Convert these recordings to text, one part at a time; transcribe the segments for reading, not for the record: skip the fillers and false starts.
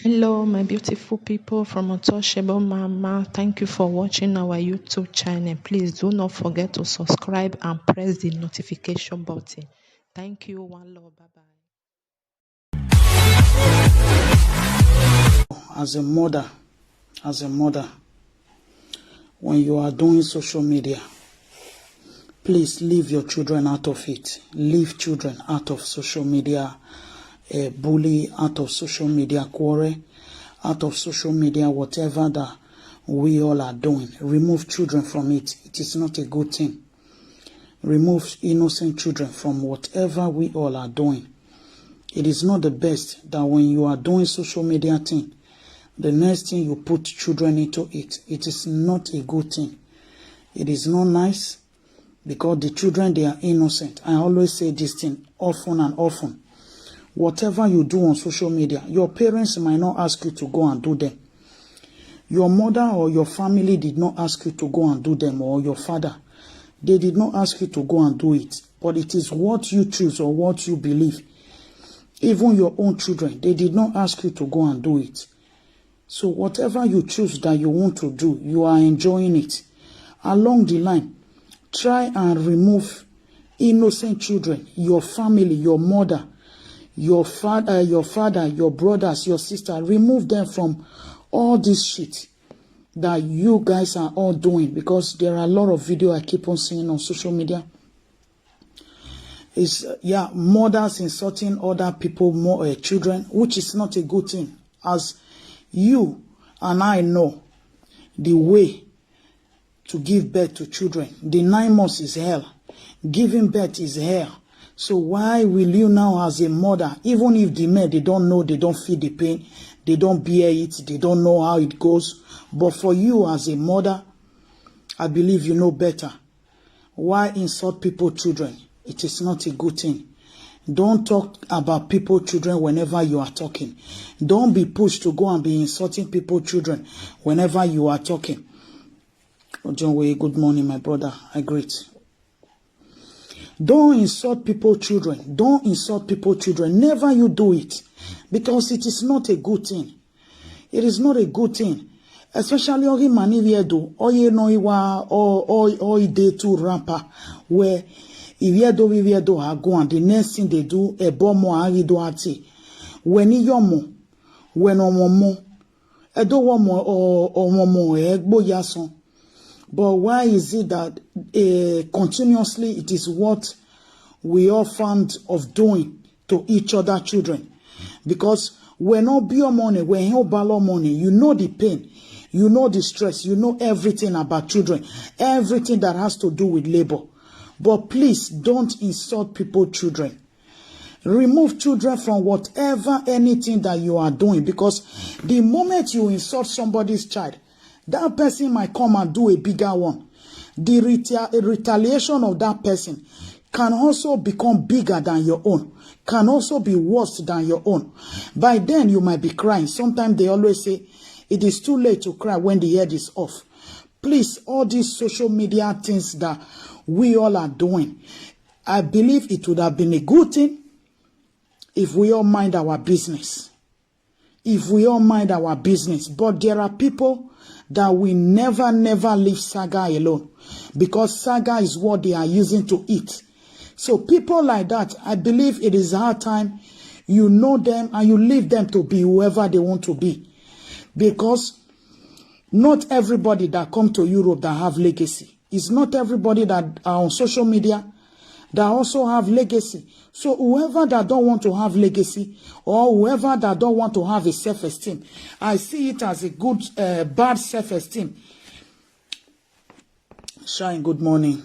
Hello, my beautiful people from Untouchable Mama. Thank you for watching our YouTube channel. Please do not forget to subscribe and press the notification button. Thank you. One love. Bye-bye. As a mother, when you are doing social media, please leave your children out of it. Leave children out of social media bully, out of social media quarrel, out of social media whatever that we all are doing. Remove children from it. It is not a good thing. Remove innocent children from whatever we all are doing. It is not the best that when you are doing social media thing, the next thing you put children into it. It is not a good thing. It is not nice because the children, they are innocent. I always say this thing often and often. Whatever you do on social media, your parents might not ask you to go and do them. Your mother or your family did not ask you to go and do them, or your father. They did not ask you to go and do it. But it is what you choose or what you believe. Even your own children, they did not ask you to go and do it. So whatever you choose that you want to do, you are enjoying it. Along the line, try and remove innocent children, your family, your mother, your father, your brothers, your sister. Remove them from all this shit that you guys are all doing, because there are a lot of video I keep on seeing on social media. It's mothers insulting other people, children, which is not a good thing. As you and I know the way to give birth to children. The 9 months is hell. Giving birth is hell. So why will you now as a mother, even if the men, they don't know, they don't feel the pain, they don't bear it, they don't know how it goes. But for you as a mother, I believe you know better. Why insult people's children? It is not a good thing. Don't talk about people's children whenever you are talking. Don't be pushed to go and be insulting people's children whenever you are talking. John Way, good morning, my brother. I greet. Don't insult people's children. Don't insult people's children. Never you do it. Because it is not a good thing. It is not a good thing. Especially ori maniviedo, oye no iwa, or day to rapper, where Iviedo ha go and the next thing they do a bomo arido ati. When yomo, when omomo, edo womo or momo egbo yason. But why is it that continuously it is what we all fond of doing to each other children? Because when no be your money, when you balance money, you know the pain, you know the stress, you know everything about children, everything that has to do with labor. But please don't insult people's children. Remove children from whatever, anything that you are doing. Because the moment you insult somebody's child, that person might come and do a bigger one. The retaliation of that person can also become bigger than your own. Can also be worse than your own. By then you might be crying. Sometimes they always say, it is too late to cry when the head is off. Please, all these social media things that we all are doing, I believe it would have been a good thing if we all mind our business. If we all mind our business. But there are people that will never leave Saga alone. Because Saga is what they are using to eat. So people like that, I believe it is our time you know them and you leave them to be whoever they want to be. Because not everybody that come to Europe that have legacy. It's not everybody that are on social media that also have legacy. So whoever that don't want to have legacy, or whoever that don't want to have a self-esteem, I see it as a good, bad self-esteem. Shine, good morning.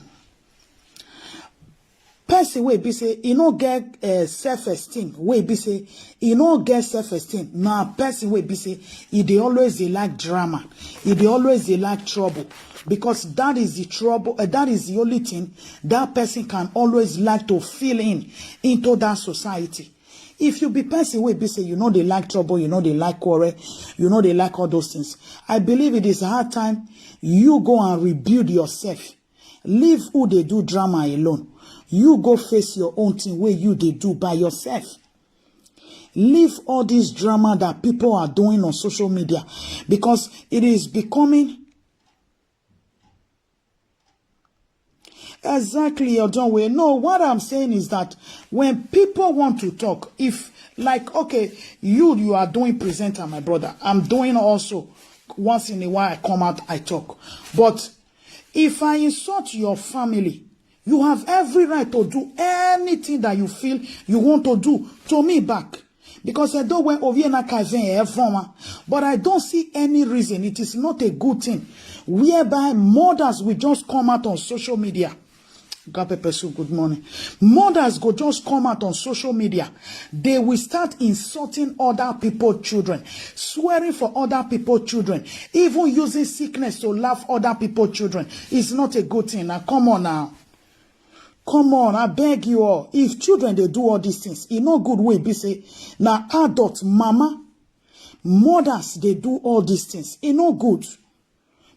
Person wey be say e no get self-esteem, wey be say e no get self-esteem. Na person wey be say e dey always dey like drama, e dey always dey like trouble, because that is the trouble. That is the only thing that person can always like to fill into that society. If you be person wey be say you know they like trouble, you know they like quarrel, you know they like all those things, I believe it is a hard time you go and rebuild yourself. Leave who they do drama alone. You go face your own thing where you they do by yourself. Leave all this drama that people are doing on social media, because it is becoming exactly your own way. No, what I'm saying is that when people want to talk, if like, okay, you are doing presenter, my brother, I'm doing also once in a while I come out, I talk. But if I insult your family, you have every right to do anything that you feel you want to do to me back. Because I don't want but I don't see any reason. It is not a good thing whereby mothers will just come out on social media. Good morning. Mothers go just come out on social media. They will start insulting other people's children, swearing for other people's children, even using sickness to laugh other people's children. It's not a good thing. Now, come on now. Come on, I beg you all. If children, they do all these things, it's no good way be say, now adult mama, mothers, they do all these things. It's no good.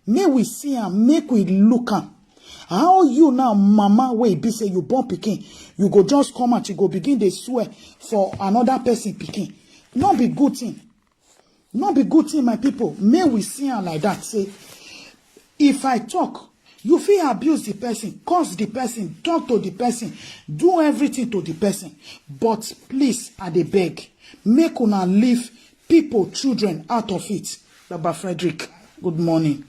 May we see and make we look am. How you now, mama, way be say you born pikin, you go just come out, you go begin to swear for another person pikin. Not be good thing. Not be good thing, my people. May we see am like that. Say, if I talk, you feel abuse the person, curse the person, talk to the person, do everything to the person. But please, I dey beg, make una leave people, children out of it. Baba Frederick, good morning.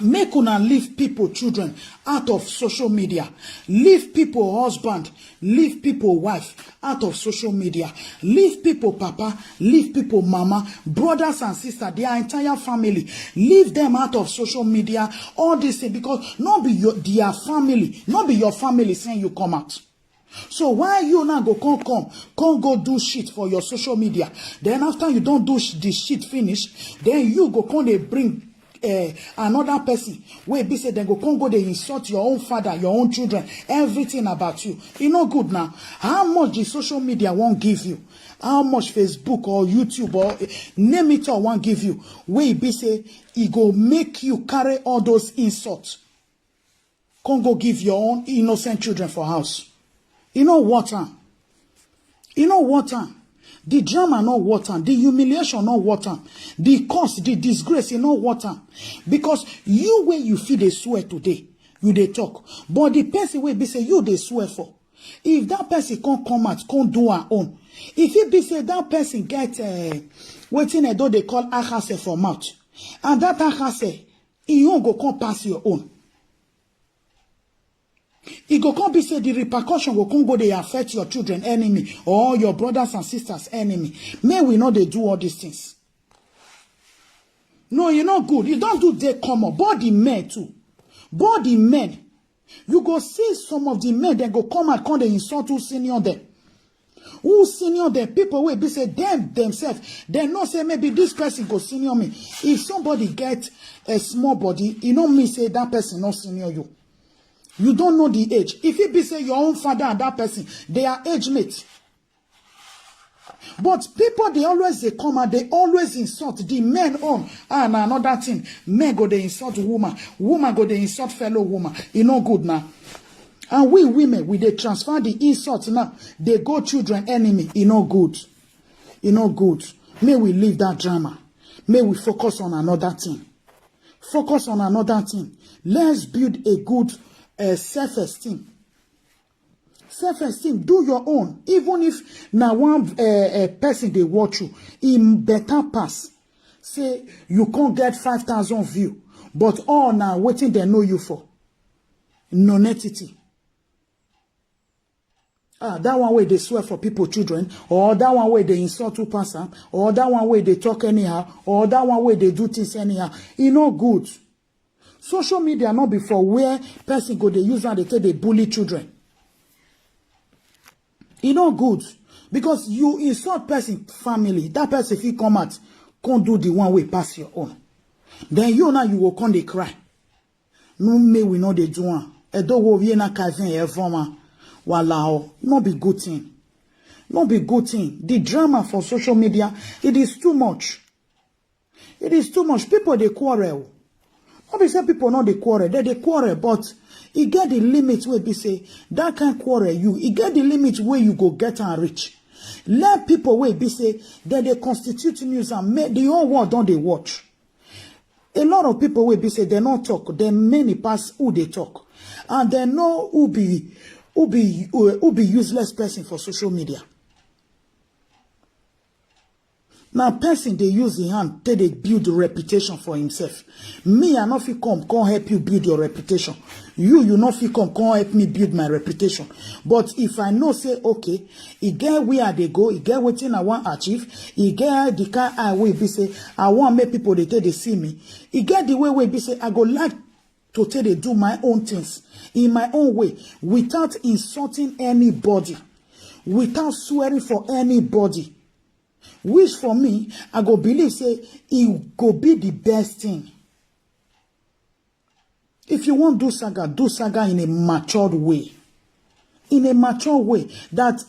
Make una leave people, children out of social media. Leave people, husband, leave people, wife out of social media. Leave people, papa, leave people, mama, brothers and sisters, their entire family. Leave them out of social media. All this thing, because not be their family, not be your family saying you come out. So why you now go come go do shit for your social media? Then after you don't do the shit finish, then you go come they bring another person where be say then go they insult your own father, your own children, everything about you. It's not good now. How much the social media won't give you? How much Facebook or YouTube or name it or won't give you? Where be say it go make you carry all those insults. Can't go give your own innocent children for house. You know what? You know what? The drama not water, the humiliation not water, the cost, the disgrace not water. Because you where you feel they swear today, you they talk. But the person will be say you they swear for. If that person can't come out, can't do her own. If it be say that person get waiting a door they call ahase for mouth, and that ahase, he won't go come pass your own. It go come be say the repercussion go come go they affect your children enemy or your brothers and sisters enemy. May we know they do all these things. No, you're not good. You don't do they come up. Body men too. Body men. You go see some of the men that go come and come they insult who senior them. Who senior them? People will be say them themselves. They not say maybe this person go senior me. If somebody get a small body, you know me say that person not senior you. You don't know the age. If it be say your own father and that person, they are age mates. But people, they come and they always insult the men on. And another thing, men go they insult woman. Woman go they insult fellow woman. It's not good now. And we women, we they transfer the insult now. They go children enemy. It's not good. It's not good. May we leave that drama. May we focus on another thing. Focus on another thing. Let's build a good self-esteem. Self-esteem, do your own. Even if now one person they watch you, in better pass. Say you can't get 5,000 views, but all now waiting they know you for. Non-entity. That one way they swear for people, children, or that one way they insult to person, or that one way they talk anyhow, or that one way they do things anyhow. It's not good. Social media not before where person go they use and they take they bully children. It's not good. Because you insult person family, that person if he come out, can't do the one way pass your own. Then you now you will come they cry. No me we know they do one. Edo wo vie na cousin e forma. Walao. Not be good thing. Not be good thing. The drama for social media, it is too much. It is too much. People they quarrel. Not say people not they quarrel. They quarrel, but it get the limit where be say that can quarrel you. It get the limit where you go get and reach. Let people wey be say that they constitute news and make the whole world don't they watch. A lot of people will be say they not talk. They many pass who they talk, and they know who be useless person for social media. Now, person they use the hand till they build a reputation for himself. Me, I not fit come help you build your reputation. You not fit come help me build my reputation. But if I know say okay, he get where they go, he get wetin I want achieve, he get the kind I will be say I want make people they tell they see me. He get the way be say I go like to tell they do my own things in my own way without insulting anybody, without swearing for anybody. Which for me, I go believe say it go be the best thing. If you want do saga in a matured way. In a mature way that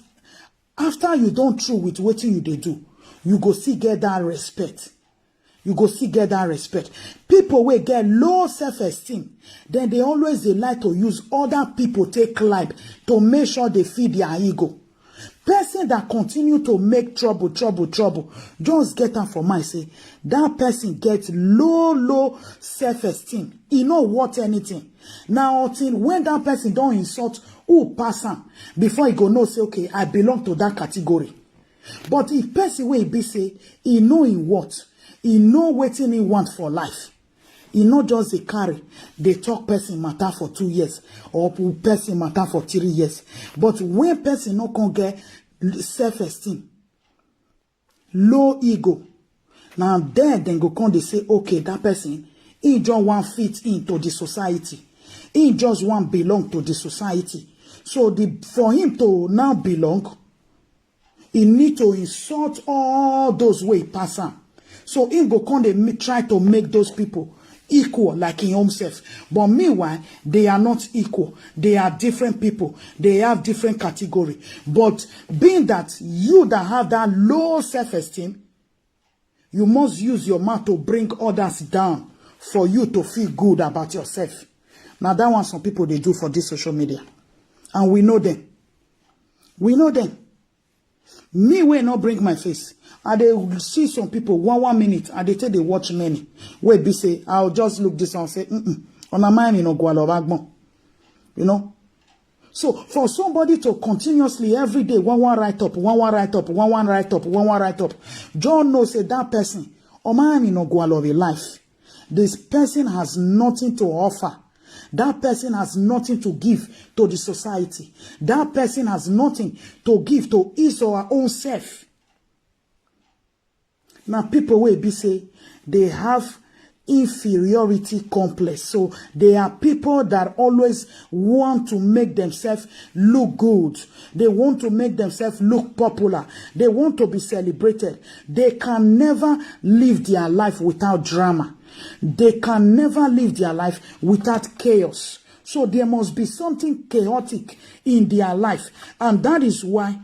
after you don't through with what you they do, you go see get that respect. You go see get that respect. People will get low self-esteem. Then they always they like to use other people take climb to make sure they feed their ego. Person that continue to make trouble, just get them for mind. Say that person gets low self-esteem. He not worth anything. Now, until when that person don't insult who pass him, before he go know say, okay, I belong to that category. But if person will be say, he know in what, he know what he want for life. He not just they carry, they talk person matter for 2 years or person matter for 3 years. But when person not can get self-esteem, low ego, now then go come they say, okay, that person, he just want fit into the society. He just want belong to the society. So for him to now belong, he need to insult all those way pass on. So he go come they try to make those people equal like in himself. But meanwhile, they are not equal. They are different people. They have different category. But being that you that have that low self-esteem, you must use your mouth to bring others down for you to feel good about yourself. Now that one some people they do for this social media. And we know them. We know them. Me will not bring my face. And they see some people 1 minute and they tell they watch many. Where be say, I'll just look this and say, on my mind, you know. So for somebody to continuously every day, one write up, John knows say that person, on my mind, a life. This person has nothing to offer. That person has nothing to give to the society. That person has nothing to give to his or her own self. Now, people will be say they have inferiority complex. So they are people that always want to make themselves look good. They want to make themselves look popular. They want to be celebrated. They can never live their life without drama. They can never live their life without chaos. So there must be something chaotic in their life. And that is why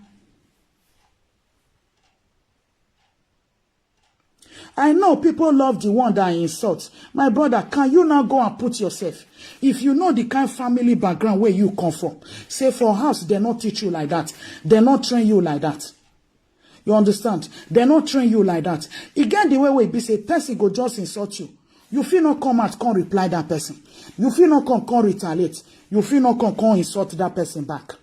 I know people love the one that insults. My brother, can you now go and put yourself? If you know the kind of family background where you come from, say for house, they not teach you like that. They not train you like that. You understand? They not train you like that. Again, the way be say, person go just insult you. You feel not come out, can't reply that person. You feel not can't retaliate. You feel not can't insult that person back.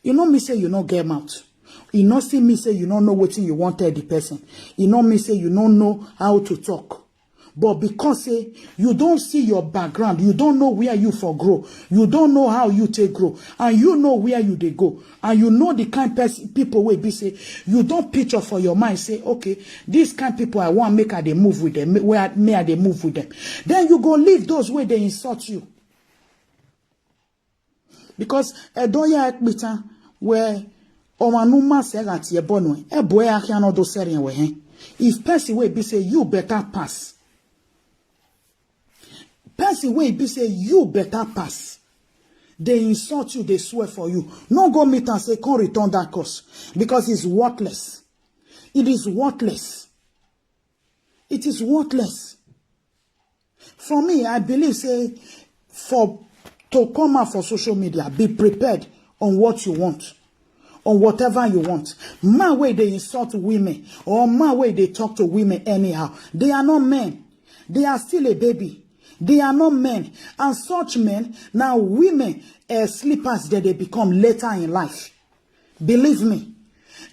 You know me say you not get mouth. You not see me say you don't know what you want to tell the person. You know me say you don't know how to talk. But because say you don't see your background, you don't know where you for grow. You don't know how you take grow. And you know where you they go. And you know the kind person people will be say, you don't picture for your mind, say, okay, these kind of people I want make they move with them. Where may they move with them? Then you go leave those where they insult you. Because Edoya Ekbita where Omanuma serati ye bonwe, e boy ahiano do serien we hen. If person way be say you better pass. Person way be say you better pass. They insult you, they swear for you. No go meet and say, can't return that course. Because it's worthless. It is worthless. It is worthless. For me, I believe say to come out for social media, be prepared on what you want. or whatever you want. Man way they insult women, or man way they talk to women anyhow. They are not men. They are still a baby. They are not men. And such men, now women, sleepers that they become later in life. Believe me,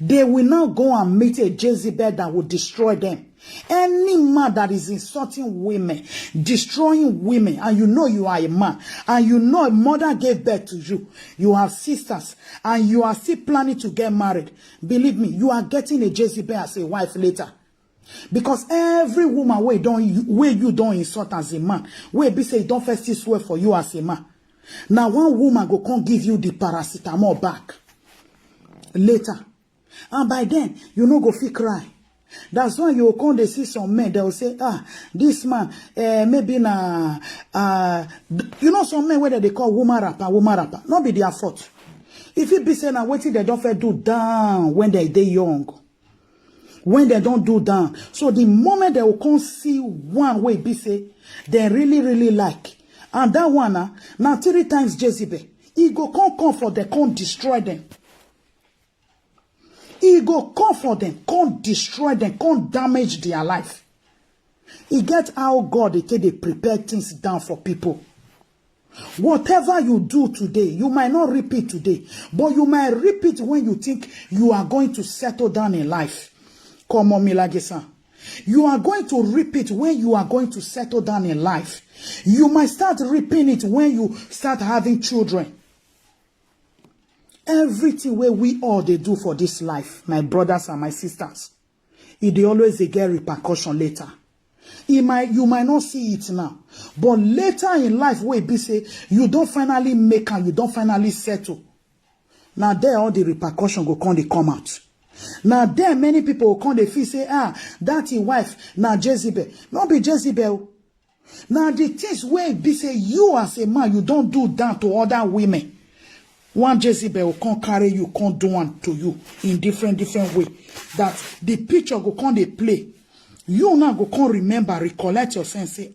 they will now go and meet a Jezebel that will destroy them. Any man that is insulting women, destroying women, and you know you are a man, and you know a mother gave birth to you, you have sisters, and you are still planning to get married, believe me, you are getting a Jezebel as a wife later. Because every woman where you don't insult as a man, where be say don't first swear for you as a man. Now one woman go come give you the paracetamol back later. And by then, you no go feel cry. That's why you come to see some men, they will say, this man, maybe na, you know some men where they call woman rapper, not be their fault. If it be saying, waiting they don't fair do down when they young. When they don't do down. So the moment they will come see one way be say, they really like. And that one, now 3 times Jezebel, he go come for them, come destroy them. He go come for them, come destroy them, come damage their life. He get how God they prepare things down for people. Whatever you do today, you might not repeat today, but you might repeat when you think you are going to settle down in life. Come on, Milagesa. You are going to repeat when you are going to settle down in life. You might start repeating it when you start having children. Everything where we all they do for this life, my brothers and my sisters, they always get repercussion later. You might not see it now, but later in life where be say you don't finally make and you don't finally settle. Now there all the repercussion go come out. Now there many people will come they feel say that your wife now Jezebel, not be Jezebel. Now the things where be say you as a man you don't do that to other women. One Jezebel will come carry you, come do one to you in different way. That the picture go come they play. You now go come remember, recollect yourself and say,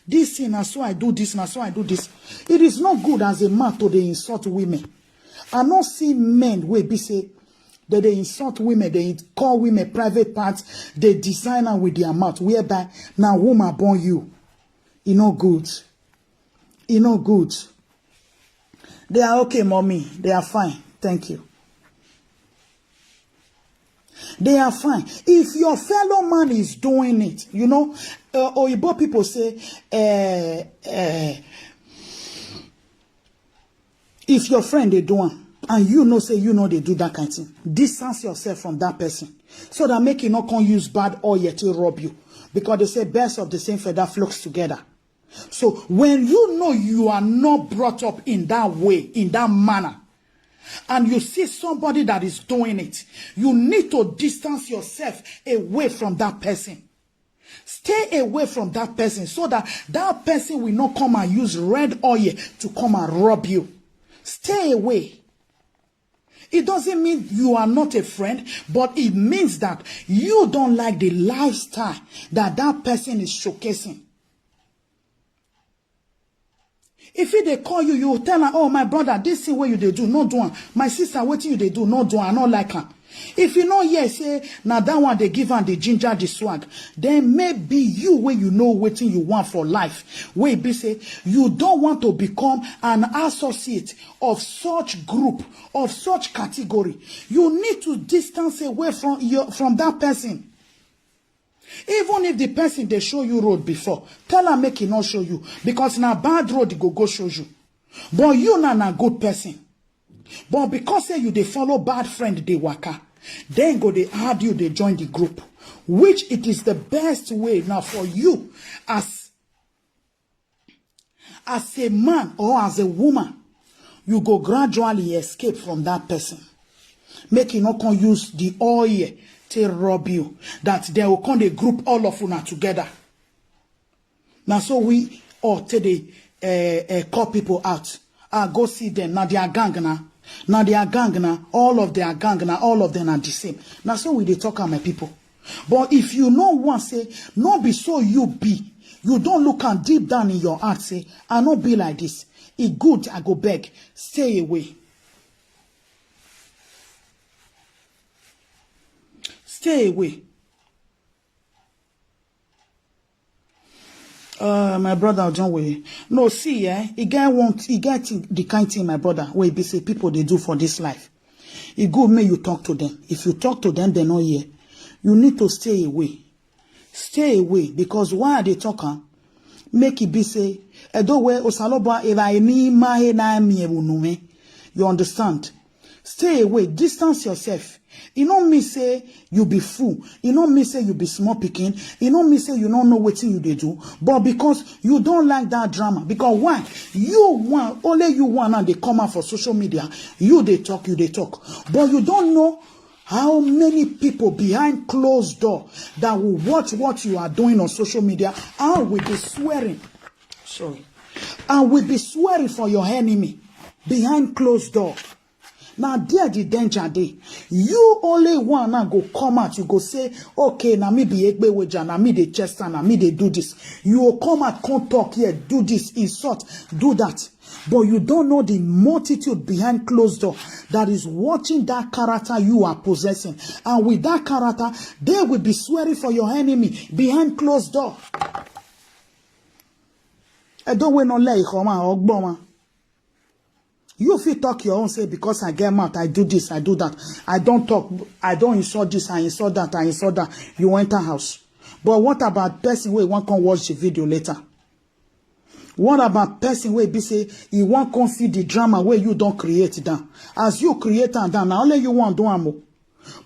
this thing, so I do this, so I do this. It is not good as a man to they insult women. I not see men where be say that they insult women, they call women private parts, they design her with their mouth, whereby now woman born you. It not good. It not good. They are okay, mommy. They are fine. Thank you. They are fine. If your fellow man is doing it, you know, Oyibo people say, if your friend they do one, and you know say you know they do that kind of thing, distance yourself from that person, so that make you not come use bad oil to rob you, because they say birds of the same feather flocks together. So when you know you are not brought up in that way, in that manner, and you see somebody that is doing it, you need to distance yourself away from that person. Stay away from that person so that that person will not come and use red oil to come and rob you. Stay away. It doesn't mean you are not a friend, but it means that you don't like the lifestyle that that person is showcasing. If they call you, you tell her, oh, my brother, this thing where you they do, no do one. My sister, what you they do, no do one, I not like her. If you know, yes, say, now that one they give her the ginger, the swag, then maybe you, where you know what you want for life, where be say, you don't want to become an associate of such group, of such category. You need to distance away from that person. Even if the person they show you road before, tell her make it not show you, because na bad road they go show you. But you na good person. But because say you they follow bad friend they waka, then go they add you they join the group, which it is the best way now for you as a man or as a woman, you go gradually escape from that person. Make you not come use the oil to rob you, that they will come the group all of una together. Now so we all today call people out. Go see them. Now they are gang now. Now they are gang now. All of their gang now. All of them are the same. Now so we they talk about my people. But if you know one say, not be so you be. You don't look and deep down in your heart say, I not be like this. It good, I go beg. Stay away. Stay away. My brother John way. No, see, he get the kind thing, my brother, where be say people they do for this life. It good may you talk to them. If you talk to them, they not here. You need to stay away. Stay away, because why are they talking? Make it be say, you understand? Stay away, distance yourself. You know me say you be fool. You know me say you be small picking. You know me say you don't know what you they do. But because you don't like that drama. Because why? Only you want and they come out for social media. You they talk. But you don't know how many people behind closed door that will watch what you are doing on social media and will be swearing. Sorry. And will be swearing for your enemy behind closed door. Now there the danger day. You only one now go come out. You go say, okay, now me be Egbe Weja, now me the Chester, now me they do this. You will come out, come talk here, do this, insult, do that. But you don't know the multitude behind closed door that is watching that character you are possessing. And with that character, they will be swearing for your enemy behind closed door. I don't wait no lay come. You fit talk your own, say, because I get mad, I do this, I do that. I don't talk, I don't insult this, I insult that, I insult that. You enter house. But what about person where one can watch the video later? What about person where be say, you want to see the drama where you don't create down? As you create and down, now only you want do amo.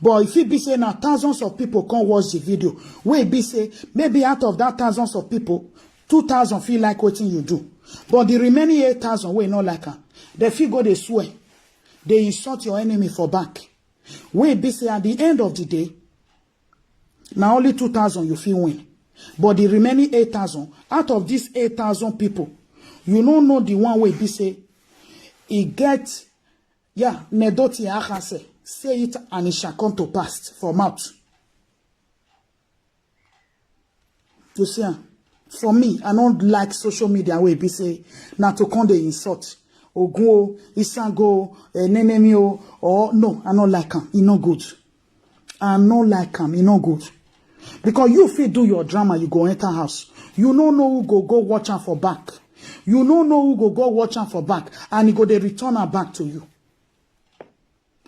But if it be say now thousands of people can watch the video, where be say, maybe out of that thousands of people, 2,000 feel like what you do. But the remaining 8,000 way not like her. They feel go they swear. They insult your enemy for back. Where be say at the end of the day, now only 2,000 you feel win. But the remaining 8,000, out of these 8,000 people, you don't know the one way be say, he get, yeah, nedoti akase, say it and it shall come to pass for mouth. You see, for me, I don't like social media where be say, now to come they insult. Ogun, Isango, Nenemio, or no, I don't like him. He no good. I don't like him. He no good. Because you fit do your drama, you go enter house. You don't know who go watch him for back. You don't know who go watch him for back, and he go they return her back to you.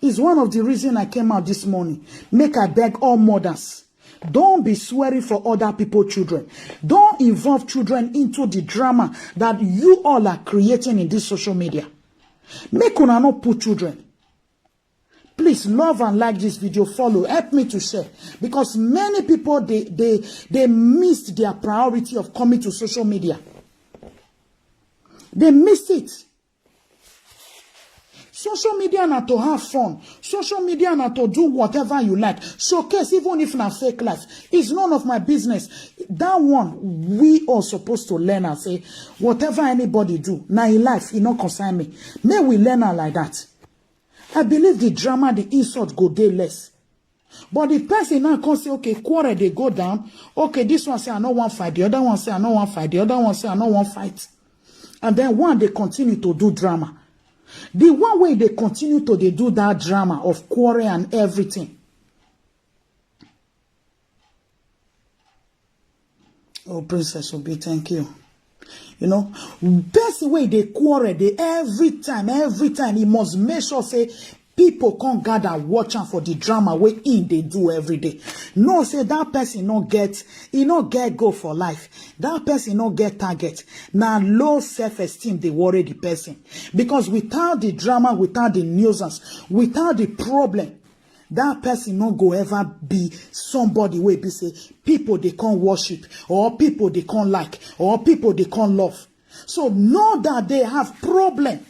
It's one of the reasons I came out this morning. Make I beg all mothers. Don't be swearing for other people's children. Don't involve children into the drama that you all are creating in this social media. Make una not put children. Please love and like this video, follow, help me to share. Because many people, they missed their priority of coming to social media. They missed it. Social media na to have fun. Social media na to do whatever you like. Showcase, even if na fake life. It's none of my business. That one, we are supposed to learn and say, whatever anybody do, na in life, it not concern me. May we learn her like that. I believe the drama, the insult go day less. But the person now can say, okay, quarrel, they go down. Okay, this one say, I don't want fight. The other one say, I don't want fight. The other one say, I don't want fight. And then one, they continue to do drama. The one way they continue to they do that drama of quarrel and everything. Oh, Princess Obi, thank you. You know, best way they quarrel, they every time, he must make sure say people can't gather watching for the drama way in they do every day. No, say that person not get, he not get go for life. That person not get target. Now low self-esteem, they worry the person. Because without the drama, without the nuisance, without the problem, that person not go ever be somebody where be say people they can't worship, or people they can't like, or people they can't love. So know that they have problem.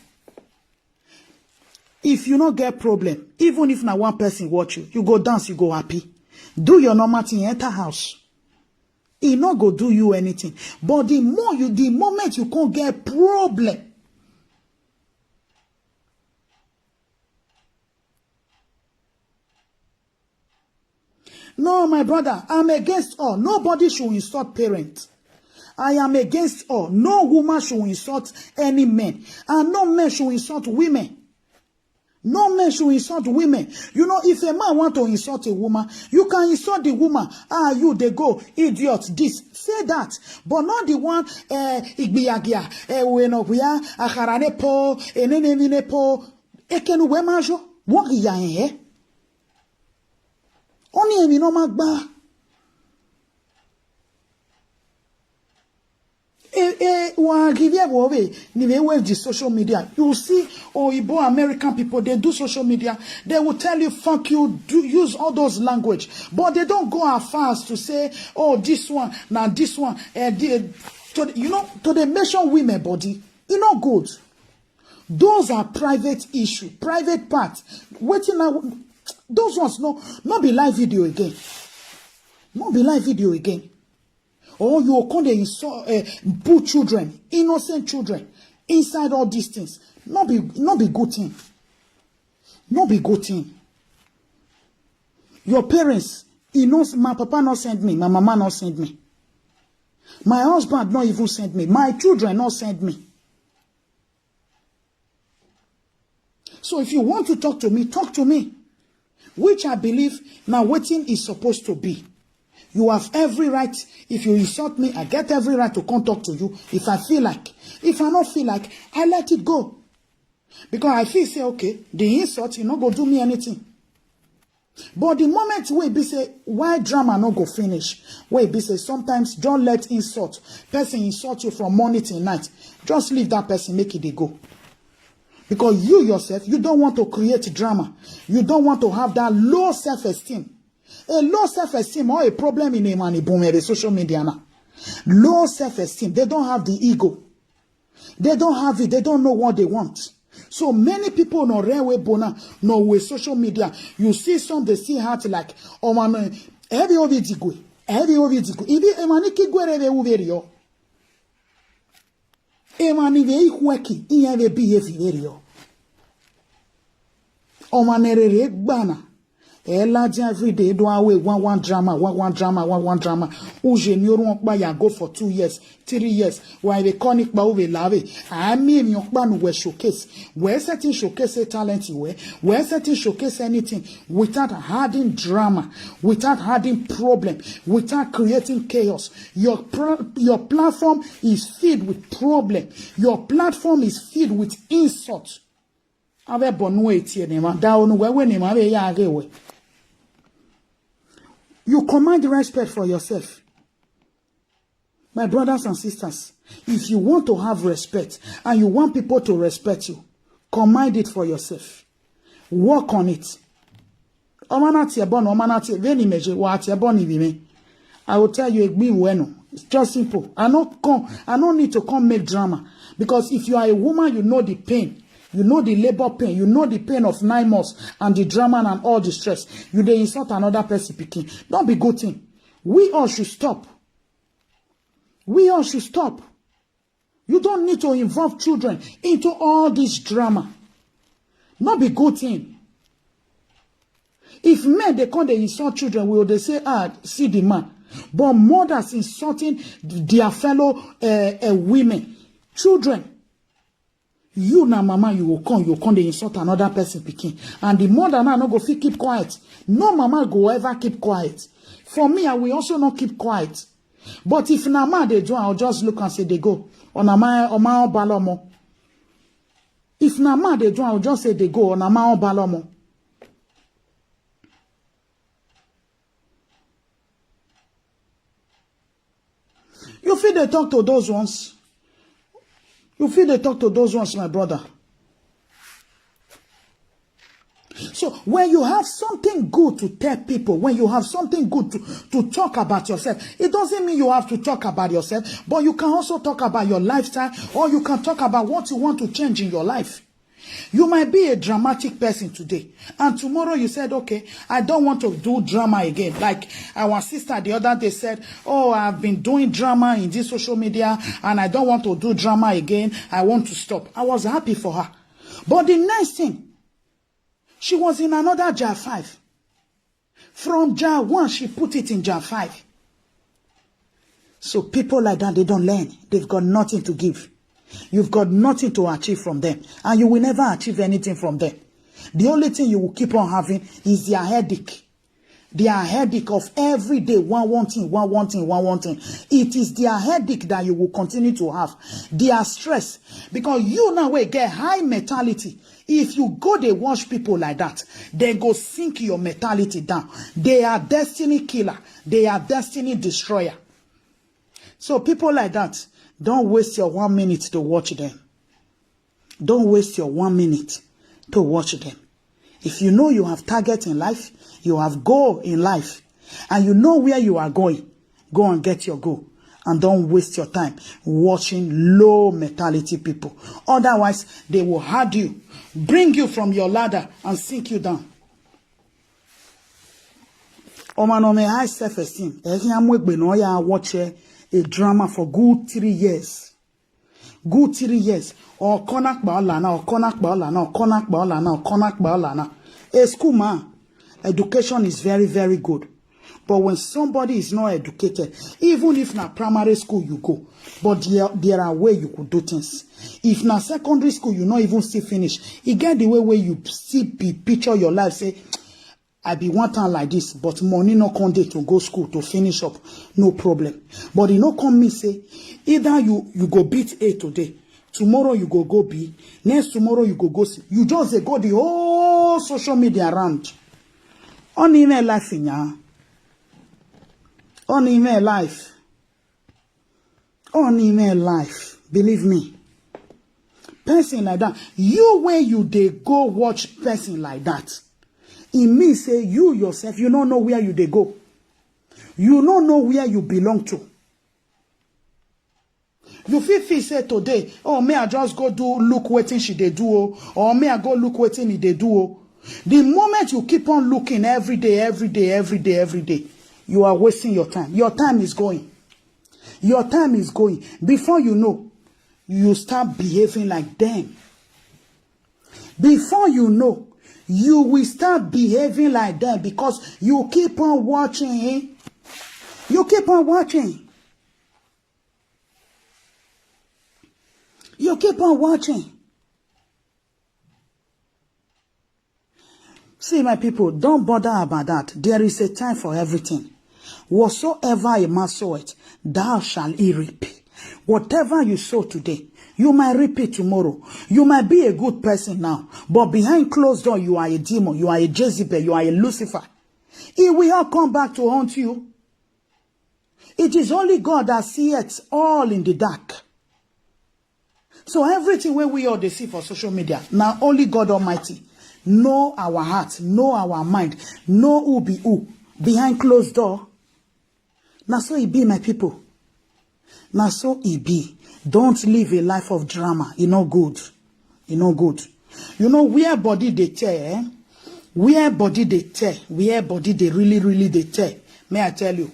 If you not get problem, even if na one person watch you, you go dance, you go happy. Do your normal thing, enter house. He not go do you anything. But the moment you can't get problem, no, my brother, I'm against all. Nobody should insult parents. I am against all. No woman should insult any man. And no man should insult women. No man should insult women. You know, if a man want to insult a woman, you can insult the woman. Ah, you, they go, idiot, this. Say that. But not the one, igbiyagia, wenoguya, akharane po, enenene po, ekenu wemajo, wagi ya enhe. Oni emi no magba. The social media. You see, Igbo American people, they do social media. They will tell you, fuck you, use all those language. But they don't go as far as to say, oh, this one, now this one. To the mention women body, not good. Those are private issue, private parts. Waiting now, those ones, not be live video again. Not be live video again. Or you can insult, put children, innocent children, inside all these things. Not be good thing. Not be good thing. Your parents, my papa not send me, my mama not send me. My husband not even send me. My children not send me. So if you want to talk to me, talk to me. Which I believe now waiting is supposed to be. You have every right. If you insult me, I get every right to come talk to you if I feel like. If I don't feel like, I let it go. Because I feel say, okay, the insult, you not go do me anything. But the moment where be say, why drama not go finish? Where be say, sometimes don't let insult. Person insult you from morning till night. Just leave that person, make it go. Because you yourself, you don't want to create drama. You don't want to have that low self-esteem. A low self-esteem or a problem in a man, the social media now. Low self-esteem. They don't have the ego. They don't have it. They don't know what they want. So many people no railway bona, no way social media. You see some, they see heart like, oh man, every ovidigo. Ibi emaniki gwereve uverio. Emanive ikweki, iye behavior. Oh man, bana. Every day do away one drama. Uje nyoro ba ya go for 2 years, 3 years. Why they call it ba we lave. I mean yokba no we showcase. Where certain showcase talent where certain showcase anything without adding drama, without adding problem, without creating chaos. Your platform is filled with problem. Your platform is filled with insult. Ave bonwe tie nema da onu we nema be ya agewe. You command respect for yourself. My brothers and sisters, if you want to have respect and you want people to respect you, command it for yourself. Work on it. I will tell you, it's just simple. I don't need to come make drama. Because if you are a woman, you know the pain. You know the labor pain. You know the pain of 9 months and the drama and all the stress. You dey insult another person picking. Don't be good thing. We all should stop. We all should stop. You don't need to involve children into all this drama. Not be good thing. If men, they come, they insult children, will they say, see the man. But mothers insulting their fellow women, children. You na mama, you will come, they insult another person picking. And the mother now no go fit keep quiet. No mama go ever keep quiet. For me, I will also not keep quiet. But if na ma they do, I'll just look and say they go. Or na ma balomo. If na ma they do, I'll just say they go. Or na ma balomo. You feel they talk to those ones. You feel they talk to those ones, my brother. So when you have something good to tell people, when you have something good to talk about yourself, it doesn't mean you have to talk about yourself, but you can also talk about your lifestyle, or you can talk about what you want to change in your life. You might be a dramatic person today, and tomorrow you said, okay, I don't want to do drama again. Like our sister the other day said, oh, I've been doing drama in this social media and I don't want to do drama again. I want to stop. I was happy for her. But the next thing, she was in another jar 5. From jar 1, she put it in jar 5. So people like that, they don't learn. They've got nothing to give. You've got nothing to achieve from them. And you will never achieve anything from them. The only thing you will keep on having is their headache. Their headache of every day, one thing. It is their headache that you will continue to have. Their stress. Because you now will get high mentality. If you go, they watch people like that, they go sink your mentality down. They are destiny killer. They are destiny destroyer. So people like that, don't waste your 1 minute to watch them. Don't waste your 1 minute to watch them. If you know you have target in life, you have goal in life, and you know where you are going, go and get your goal. And don't waste your time watching low mentality people. Otherwise, they will hurt you, bring you from your ladder, and sink you down. Omanome high self-esteem. Watch a drama for good 3 years. Good 3 years. Or konak baolana, or konak baolana, or konak baolana, or konak baolana. A school man. Education is very, very good. But when somebody is not educated, even if na primary school you go, but there are ways you could do things. If na secondary school you not even still finish, you get the way where you still picture your life, say, I be one time like this, but money no come dey to go school to finish up, no problem. But you no come me say, either you go beat A today, tomorrow you go B, next tomorrow you go C. You just go the whole social media around. On email life in ya. On email life. On email life. Believe me. Person like that. You when you dey go watch person like that. It means say you yourself, you don't know where you dey go. You don't know where you belong to. You feel say today, oh, may I just go look wetin she dey do, or may I go look wetin he dey do. The moment you keep on looking every day, you are wasting your time. Your time is going. Your time is going. Before you know, you start behaving like them. Before you know, you will start behaving like them because you keep on watching. You keep on watching. You keep on watching. See, my people, don't bother about that. There is a time for everything. Whatsoever a man soweth, thou shalt reap. Whatever you sow today, you might reap it tomorrow. You might be a good person now, but behind closed door, you are a demon, you are a Jezebel, you are a Lucifer. It will all come back to haunt you. It is only God that seeth all in the dark. So everything where we all they see for social media, now only God Almighty know our heart, know our mind, know who be who. Behind closed door. Now so it be, my people. Now so it be. Don't live a life of drama. It's not good. It's not good. You know where body they tear, eh? Where body they tear. Where body they really they tear. May I tell you?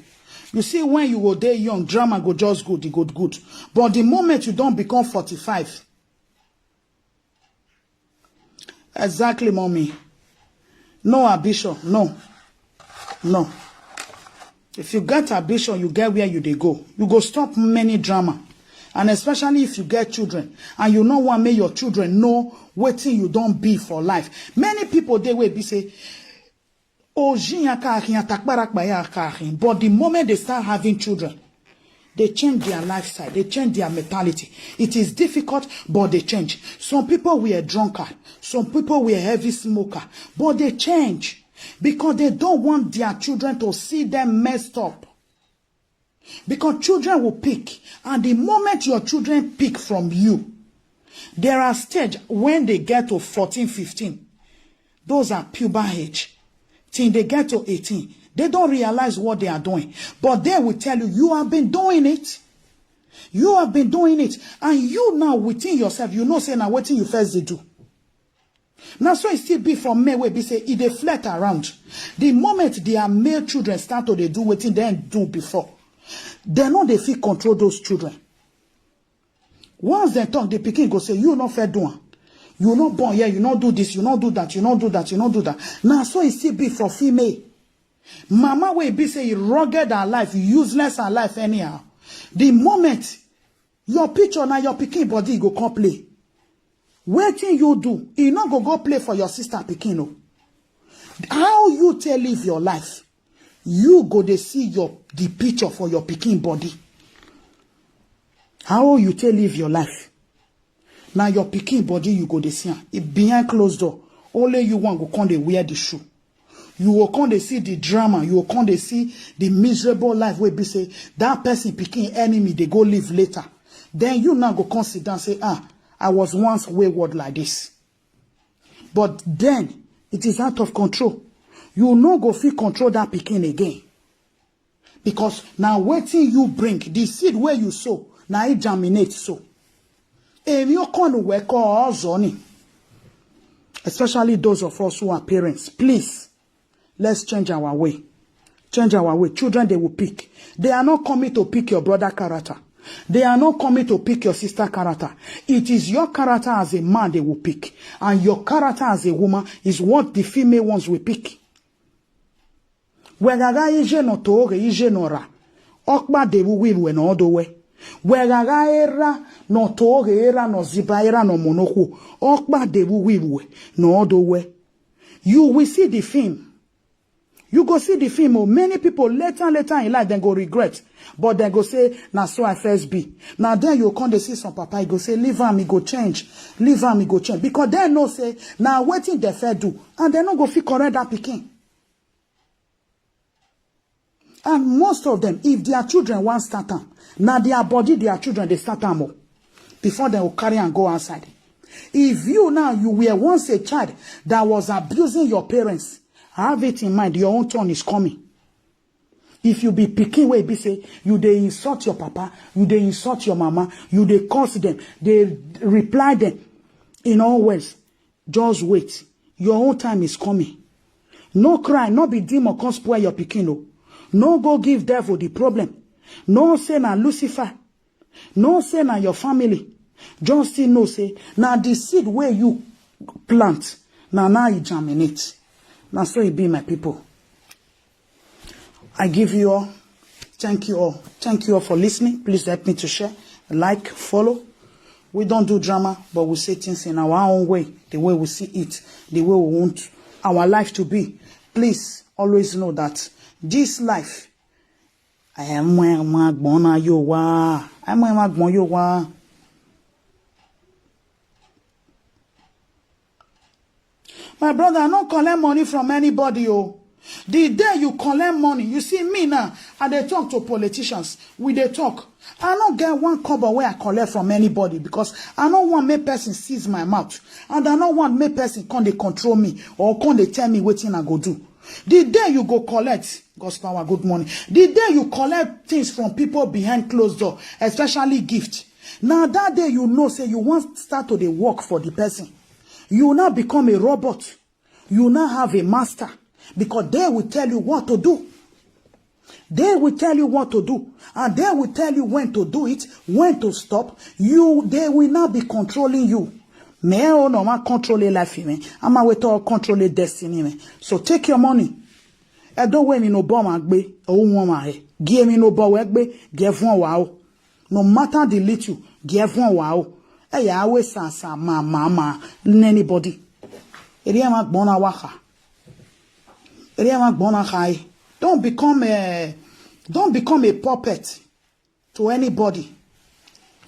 You see, when you were there young, drama go just good, it go good. But the moment you don't become 45, exactly, mommy. No ambition, no. No. If you get ambition, you get where you they go. You go stop many drama. And especially if you get children, and you know what make your children know what thing you don't be for life. Many people, they will be say, but the moment they start having children, they change their lifestyle, they change their mentality. It is difficult, but they change. Some people were drunkard, some people were heavy smoker, but they change because they don't want their children to see them messed up. Because children will pick, and the moment your children pick from you, there are stages when they get to 14, 15. Those are puber age. Till they get to 18, they don't realize what they are doing. But they will tell you, you have been doing it. You have been doing it. And you now within yourself, you know, say now what you first they do. Now so it still be from me where be say, if they flirt around. The moment their male children start to they do what they didn't do before, they know they feel control those children. Once they talk, the pikin go say, you not fair doing. You not born here, you not do this, you not do that, you not do that, you not do that. Now, so it still be for female. Mama will be say rugged her life, useless her life anyhow. The moment your picture now, your picking body go come play. Wetin you do, you not go play for your sister pikin o. How you tell live your life? You go to see the picture for your pikin body. How you tell live your life? Now your pikin body you go to see it behind closed door. Only you want go come dey wear the shoe. You will come to see the drama. You will come to see the miserable life where be say that person pikin enemy they go live later. Then you now go come sit down and say, I was once wayward like this. But then it is out of control. You no go fit control that pikin again. Because now waiting you bring, the seed where you sow, now it germinate so. Especially those of us who are parents, please, let's change our way. Change our way. Children, they will pick. They are not coming to pick your brother character. They are not coming to pick your sister character. It is your character as a man they will pick. And your character as a woman is what the female ones will pick. Wherever ije no toore, ije no ra. Okba de will win when all the way. Wherever era no toore, era no ziba, era no monoko. Okba de will win no all the way. You will see the film. You go see the film. Oh, many people later in life then go regret. But then go say, now so I first be. Now then you come to see some papa, he go say, leave him, he go change. Leave him, he go change. Because they no say, now waiting they fair do. And they no go fit correct that pikin. And most of them, if their children want start them, now their body, their children, they start them up. Before they will carry and go outside. If you now, you were once a child that was abusing your parents, have it in mind, your own turn is coming. If you be picking where be say, you they insult your papa, you they insult your mama, you they curse them, they reply them in all ways. Just wait. Your own time is coming. No cry, no be demon come spoil your pikin. No go give devil the problem. No say na Lucifer. No say na your family. Just still no say, now the seed where you plant, now it germinate. Now so it be, my people. I give you all. Thank you all. Thank you all for listening. Please help me to share, like, follow. We don't do drama, but we say things in our own way, the way we see it, the way we want our life to be. Please always know that this life, I am my brother, I don't collect money from anybody. Oh. The day you collect money, you see me now, and they talk to politicians, they talk. I don't get one cover where I collect from anybody because I don't want make person seize my mouth. And I don't want make person come they control me or come they tell me what thing I go do. The day you go collect, God's power, good morning. The day you collect things from people behind closed door, especially gift. Now that day you know, say you want to start to the work for the person. You will now become a robot. You will now have a master. Because they will tell you what to do. They will tell you what to do. And they will tell you when to do it, when to stop. They will not be controlling you. Me o no ma control life me. Ama we to control destiny me. So take your money. E don't we me no bomb agbe. O won ma he. Give me no bomb agbe. Give one wow. No matter the little. Give one wow. E ya we sa ma anybody. Eri ma gbona waka. Don't become a puppet to anybody,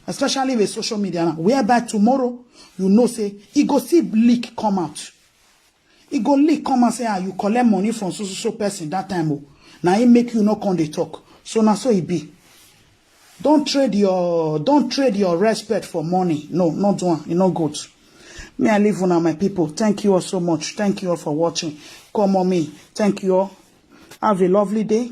especially with social media now. Whereby tomorrow you know say it go see leak come out. It go leak come and say you collect money from so person that time. Now it make you not come they talk. So now so it be. Don't trade your respect for money. No, not one. It's not good. May I live on my people. Thank you all so much. Thank you all for watching. Come on me. Thank you all. Have a lovely day.